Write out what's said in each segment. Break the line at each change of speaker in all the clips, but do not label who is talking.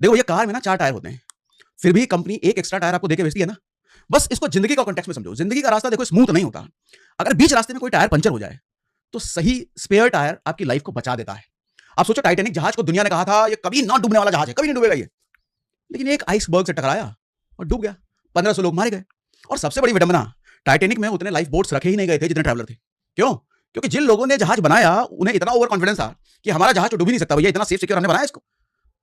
देखो ये कार में ना 4 टायर होते हैं, फिर भी कंपनी एक एक्स्ट्रा टायर आपको देके बेचती है ना। बस इसको जिंदगी का कॉन्टेक्स्ट में समझो। जिंदगी का रास्ता देखो स्मूथ नहीं होता। अगर बीच रास्ते में कोई टायर पंचर हो जाए तो सही स्पेयर टायर आपकी लाइफ को बचा देता है। आप सोचो, टाइटैनिक जहाज को दुनिया ने कहा था ये कभी ना डूबने वाला जहाज है, कभी नहीं डूबेगा ये, लेकिन एक आइसबर्ग से टकराया और डूब गया। 1500 लोग मारे गए। और सबसे बड़ी विडंबना, टाइटैनिक में उतने लाइफ बोट्स रखे ही नहीं गए थे जितने ट्रैवलर थे। क्यों? क्योंकि जिन लोगों ने जहाज बनाया उन्हें इतना ओवर कॉन्फिडेंस था कि हमारा जहाज तो डूब ही नहीं सकता भैया, इतना सेफ सिक्योर हमने बनाया इसको।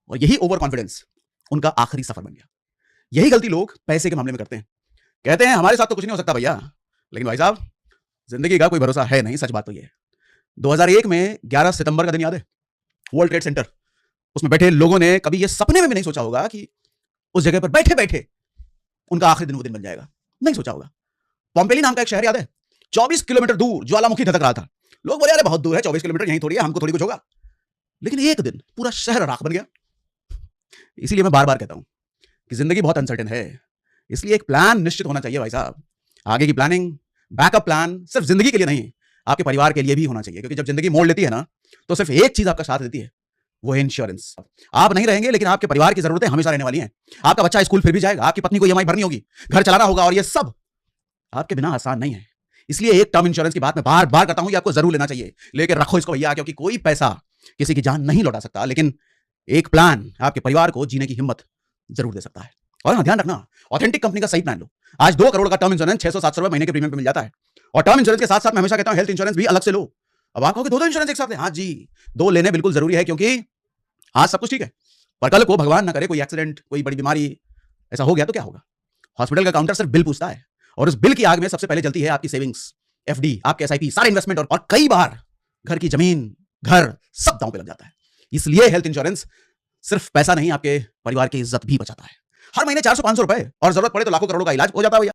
और यही ओवर कॉन्फिडेंस उनका आखिरी सफर बन गया। यही गलती लोग पैसे के मामले में करते हैं। कहते हैं हमारे साथ तो कुछ नहीं हो सकता भैया, लेकिन भाई साहब जिंदगी का कोई भरोसा है नहीं। सच बात तो ये है। 2001 में 11 सितंबर का दिन याद है? वर्ल्ड ट्रेड सेंटर, उसमें बैठे लोगों ने कभी ये सपने में भी नहीं सोचा होगा कि उस जगह पर बैठे बैठे उनका आखिरी दिन वो दिन बन जाएगा। नहीं सोचा होगा। पॉम्पेली नाम का एक शहर याद है? 24 किलोमीटर दूर ज्वालामुखी धधक रहा था। लोग बोले अरे बहुत दूर है, 24 किलोमीटर यहीं थोड़ी है, हमको थोड़ी कुछ होगा। लेकिन एक दिन पूरा शहर राख बन गया। इसीलिए मैं बार बार कहता हूं कि जिंदगी बहुत अनसर्टेन है, इसलिए एक प्लान निश्चित होना चाहिए भाई साहब। आगे की प्लानिंग, बैकअप प्लान सिर्फ जिंदगी के लिए नहीं, आपके परिवार के लिए भी होना चाहिए। क्योंकि जब जिंदगी मोड़ लेती है ना, तो सिर्फ एक चीज आपका साथ देती है, वो है इंश्योरेंस। आप नहीं रहेंगे लेकिन आपके परिवार की जरूरतें हमेशा रहने वाली हैं। आपका बच्चा स्कूल फिर भी जाएगा, आपकी पत्नी को ईएमआई भरनी होगी, घर चलाना होगा, और ये सब आपके बिना आसान नहीं है। इसलिए एक टर्म इंश्योरेंस की बात मैं बार बार करता हूं, ये आपको जरूर लेना चाहिए। लेकर रखो इसको भैया, क्योंकि कोई पैसा किसी की जान नहीं लौटा सकता, लेकिन एक प्लान आपके परिवार को जीने की हिम्मत जरूर दे सकता है। और हाँ, ध्यान रखना, ऑथेंटिक कंपनी का सही प्लान लो। आज 2 करोड़ का टर्म इंश्योरेंस 600-700 रुपए महीने के प्रीमियम पे मिल जाता है। और टर्म इंश्योरेंस के साथ साथ मैं हमेशा कहता हूं हेल्थ इंश्योरेंस भी अलग से लो। अब आप कहोगे 2 इंश्योरेंस एक साथ है? हाँ जी, 2 लेने बिल्कुल जरूरी है, क्योंकि आज सब कुछ ठीक है, पर कल को भगवान ना करे कोई एक्सीडेंट, कोई बड़ी बीमारी ऐसा हो गया तो क्या होगा? हॉस्पिटल का काउंटर सिर्फ बिल पूछता है, और उस बिल की आग में सबसे पहले जलती है आपकी सेविंग्स, एफडी, आपके एसआईपी, सारे इन्वेस्टमेंट, और कई बार घर की जमीन, घर सब दांव पे लग जाता है। इसलिए हेल्थ इंश्योरेंस सिर्फ पैसा नहीं, आपके परिवार की इज्जत भी बचाता है। हर महीने 400-500 रुपए, और जरूरत पड़े तो लाखों करोड़ों का इलाज हो जाता है भैया।